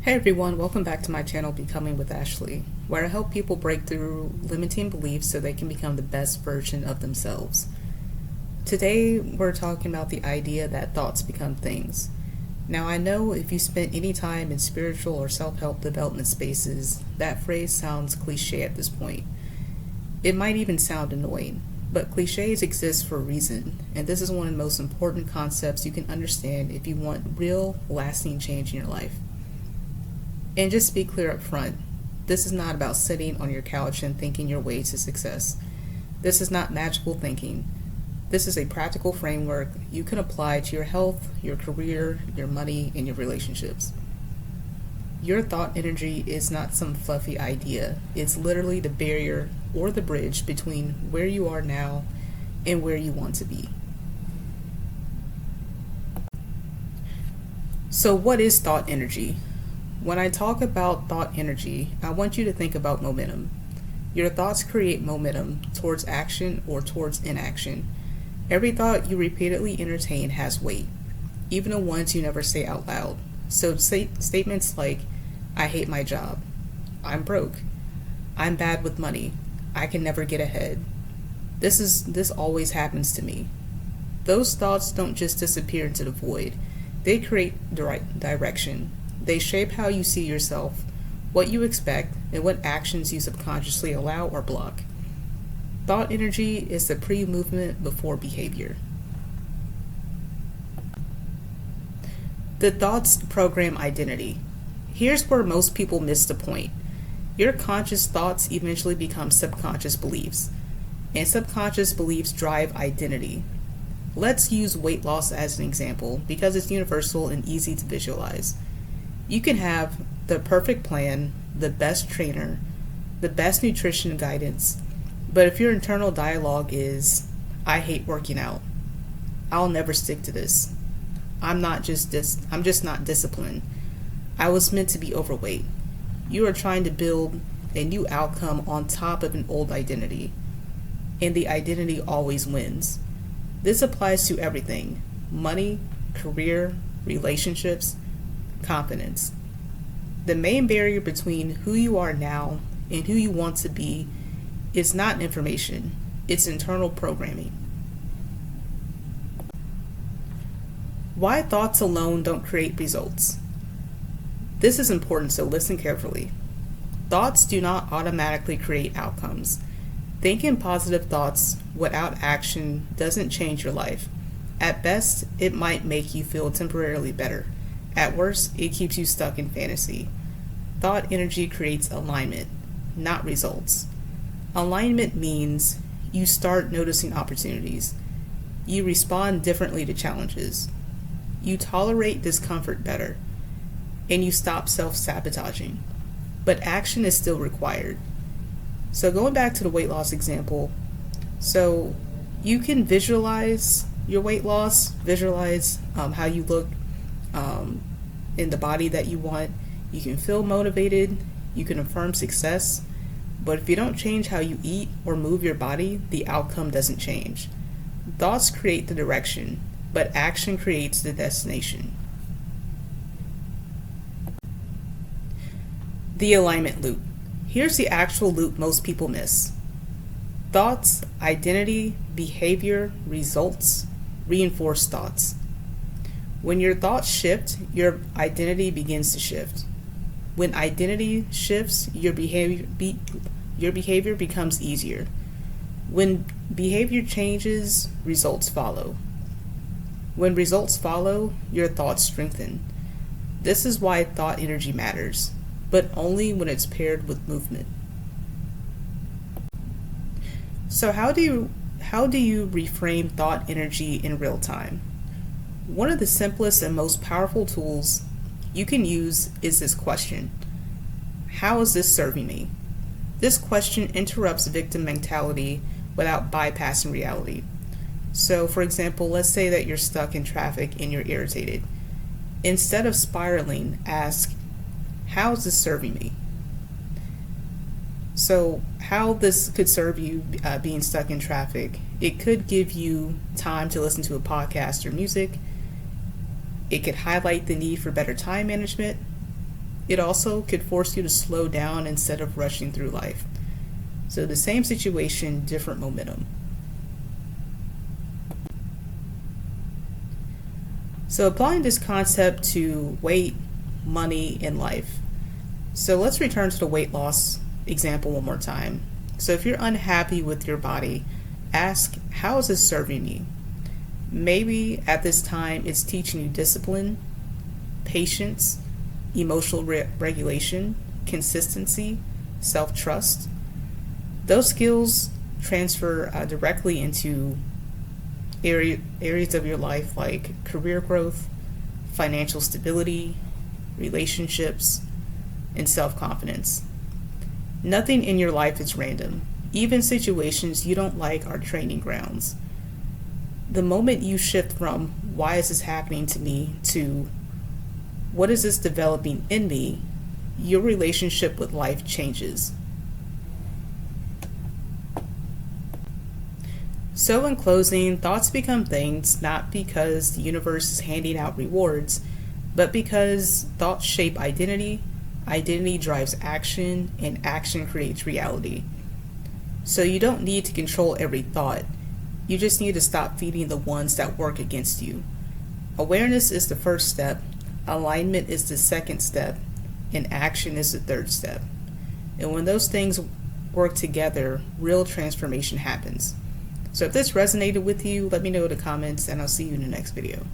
Hey everyone, welcome back to my channel Becoming with Ashley, where I help people break through limiting beliefs so they can become the best version of themselves. Today we're talking about the idea that thoughts become things. Now I know if you spent any time in spiritual or self-help development spaces, that phrase sounds cliche at this point. It might even sound annoying, but cliches exist for a reason, and this is one of the most important concepts you can understand if you want real, lasting change in your life. And just to be clear up front, this is not about sitting on your couch and thinking your way to success. This is not magical thinking. This is a practical framework you can apply to your health, your career, your money, and your relationships. Your thought energy is not some fluffy idea. It's literally the barrier or the bridge between where you are now and where you want to be. So what is thought energy? When I talk about thought energy, I want you to think about momentum. Your thoughts create momentum towards action or towards inaction. Every thought you repeatedly entertain has weight, even the ones you never say out loud. So statements like, I hate my job, I'm broke, I'm bad with money, I can never get ahead. This always happens to me. Those thoughts don't just disappear into the void. They create direction. They shape how you see yourself, what you expect, and what actions you subconsciously allow or block. Thought energy is the pre-movement before behavior. The thoughts program identity. Here's where most people miss the point. Your conscious thoughts eventually become subconscious beliefs, and subconscious beliefs drive identity. Let's use weight loss as an example because it's universal and easy to visualize. You can have the perfect plan, the best trainer, the best nutrition guidance, but if your internal dialogue is, I hate working out, I'll never stick to this, I'm just not disciplined, I was meant to be overweight. You are trying to build a new outcome on top of an old identity, and the identity always wins. This applies to everything: money, career, relationships, confidence. The main barrier between who you are now and who you want to be is not information, it's internal programming. Why thoughts alone don't create results? This is important, so listen carefully. Thoughts do not automatically create outcomes. Thinking positive thoughts without action doesn't change your life. At best, it might make you feel temporarily better. At worst, it keeps you stuck in fantasy. Thought energy creates alignment, not results. Alignment means you start noticing opportunities. You respond differently to challenges. You tolerate discomfort better. And you stop self-sabotaging. But action is still required. So going back to the weight loss example, so you can visualize your weight loss, visualize how you look in the body that you want. You can feel motivated, you can affirm success, but if you don't change how you eat or move your body, the outcome doesn't change. Thoughts create the direction, but action creates the destination. The alignment loop. Here's the actual loop most people miss. Thoughts, identity, behavior, results, reinforce thoughts. When your thoughts shift, your identity begins to shift. When identity shifts, your behavior becomes easier. When behavior changes, results follow. When results follow, your thoughts strengthen. This is why thought energy matters, but only when it's paired with movement. So how do you reframe thought energy in real time? One of the simplest and most powerful tools you can use is this question. How is this serving me? This question interrupts victim mentality without bypassing reality. So for example, let's say that you're stuck in traffic and you're irritated. Instead of spiraling, ask, how is this serving me? So how this could serve you being stuck in traffic, it could give you time to listen to a podcast or music. It could highlight the need for better time management. it also could force you to slow down instead of rushing through life. So the same situation, different momentum. So applying this concept to weight, money, and life. So let's return to the weight loss example one more time. So if you're unhappy with your body, ask, how is this serving me? Maybe at this time it's teaching you discipline, patience, emotional regulation, consistency, self-trust. Those skills transfer directly into areas of your life like career growth, financial stability, relationships, and self-confidence. Nothing in your life is random. Even situations you don't like are training grounds. The moment you shift from, why is this happening to me, to, what is this developing in me, your relationship with life changes. So in closing, thoughts become things not because the universe is handing out rewards, but because thoughts shape identity, identity drives action, and action creates reality. So you don't need to control every thought. You just need to stop feeding the ones that work against you. Awareness is the first step, alignment is the second step, and action is the third step. And when those things work together, real transformation happens. So if this resonated with you, let me know in the comments, and I'll see you in the next video.